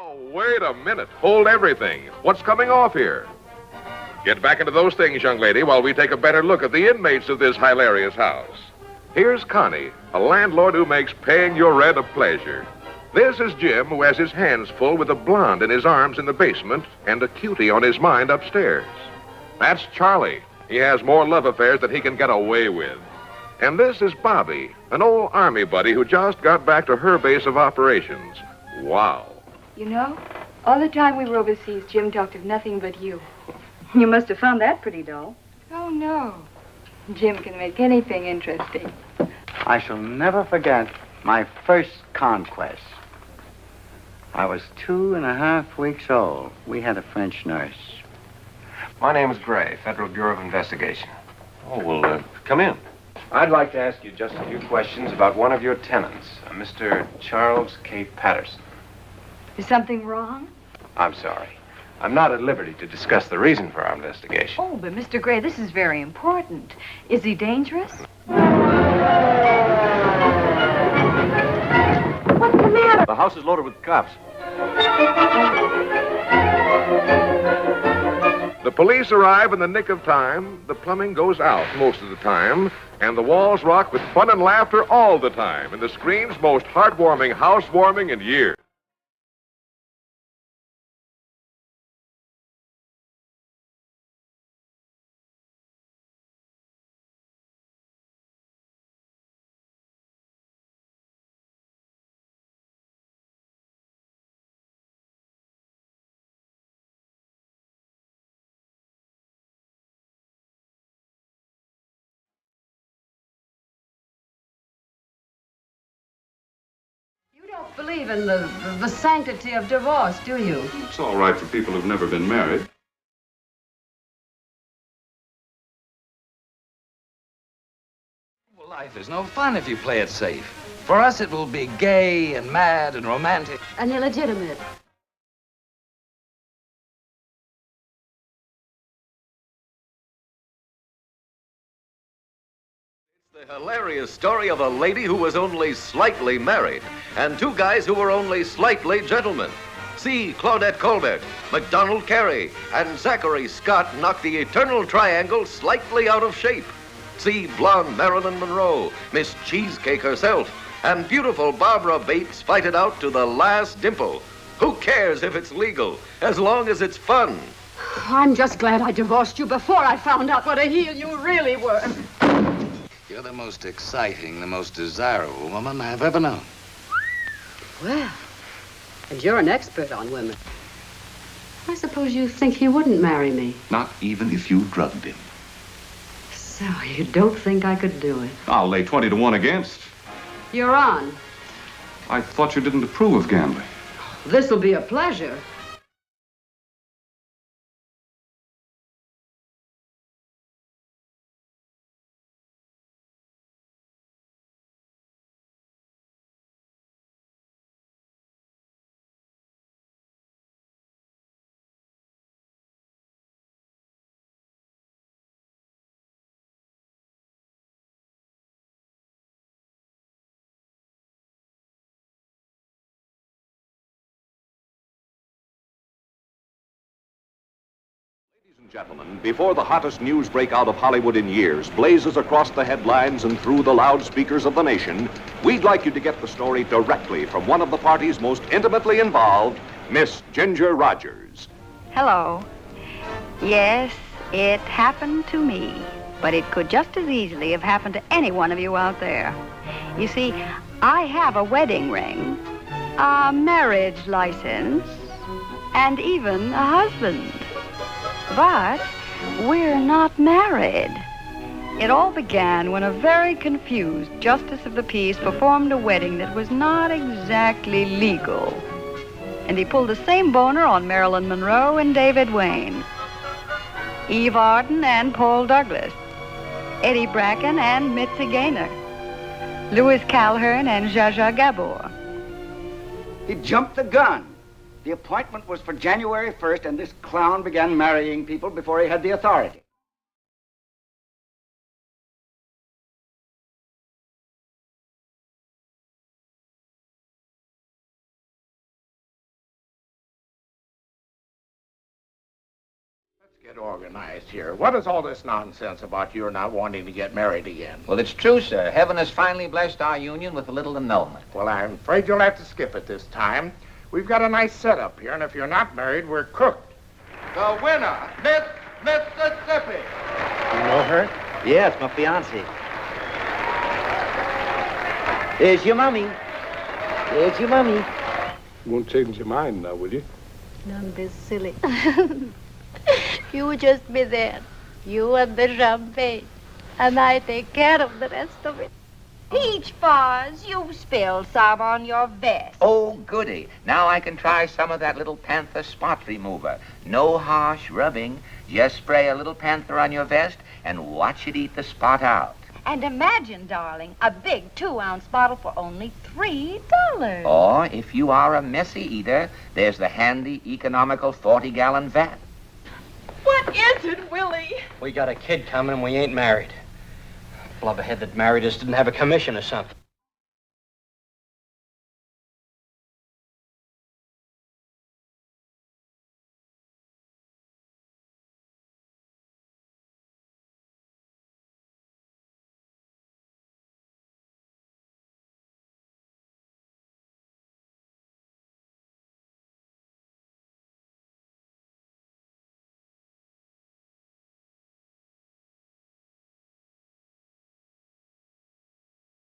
Oh, wait a minute. Hold everything. What's coming off here? Get back into those things, young lady, while we take a better look at the inmates of this hilarious house. Here's Connie, a landlord who makes paying your rent a pleasure. This is Jim, who has his hands full with a blonde in his arms in the basement and a cutie on his mind upstairs. That's Charlie. He has more love affairs than he can get away with. And this is Bobby, an old Army buddy who just got back to her base of operations. Wow. You know, all the time we were overseas, Jim talked of nothing but you. You must have found that pretty dull. Oh, no. Jim can make anything interesting. I shall never forget my first conquest. I was 2.5 weeks old. We had a French nurse. My name's Gray, Federal Bureau of Investigation. Oh, well, come in. I'd like to ask you just a few questions about one of your tenants, Mr. Charles K. Patterson. Is something wrong? I'm sorry. I'm not at liberty to discuss the reason for our investigation. Oh, but Mr. Gray, this is very important. Is he dangerous? What's the matter? The house is loaded with cops. The police arrive in the nick of time, the plumbing goes out most of the time, and the walls rock with fun and laughter all the time in the screen's most heartwarming housewarming in years. You don't believe in the sanctity of divorce, do you? It's all right for people who've never been married. Well, life is no fun if you play it safe. For us, it will be gay and mad and romantic. And illegitimate. The hilarious story of a lady who was only slightly married and two guys who were only slightly gentlemen. See Claudette Colbert, MacDonald Carey, and Zachary Scott knock the eternal triangle slightly out of shape. See blonde Marilyn Monroe, Miss Cheesecake herself, and beautiful Barbara Bates fight it out to the last dimple. Who cares if it's legal, as long as it's fun? I'm just glad I divorced you before I found out what a heel you really were. You're the most exciting, the most desirable woman I've ever known. Well, and you're an expert on women. I suppose you think he wouldn't marry me. Not even if you drugged him. So you don't think I could do it? I'll lay 20 to 1 against. You're on. I thought you didn't approve of gambling. This'll be a pleasure. Ladies and gentlemen, before the hottest news breakout of Hollywood in years blazes across the headlines and through the loudspeakers of the nation, we'd like you to get the story directly from one of the parties most intimately involved, Miss Ginger Rogers. Hello. Yes, it happened to me, but it could just as easily have happened to any one of you out there. You see, I have a wedding ring, a marriage license, and even a husband. But we're not married. It all began when a very confused justice of the peace performed a wedding that was not exactly legal. And he pulled the same boner on Marilyn Monroe and David Wayne, Eve Arden and Paul Douglas, Eddie Bracken and Mitzi Gaynor, Louis Calhern and Zsa Zsa Gabor. He jumped the gun. The appointment was for January 1st, and this clown began marrying people before he had the authority. Get organized here. What is all this nonsense about your not wanting to get married again? Well, it's true, sir. Heaven has finally blessed our union with a little annulment. Well, I'm afraid you'll have to skip it this time. We've got a nice setup here, and if you're not married, we're cooked. The winner, Miss Mississippi. You know her? Yeah, it's my fiancée. There's your mommy. There's your mommy. You won't change your mind now, will you? Don't be silly. You just be there. You and the champagne. And I take care of the rest of it. Peach Fuzz, you spilled some on your vest. Oh, goody. Now I can try some of that little Panther spot remover. No harsh rubbing. Just spray a little Panther on your vest and watch it eat the spot out. And imagine, darling, a big 2-ounce bottle for only $3. Or, if you are a messy eater, there's the handy, economical 40-gallon vat. What is it, Willie? We got a kid coming and we ain't married. Blubberhead that married us didn't have a commission or something.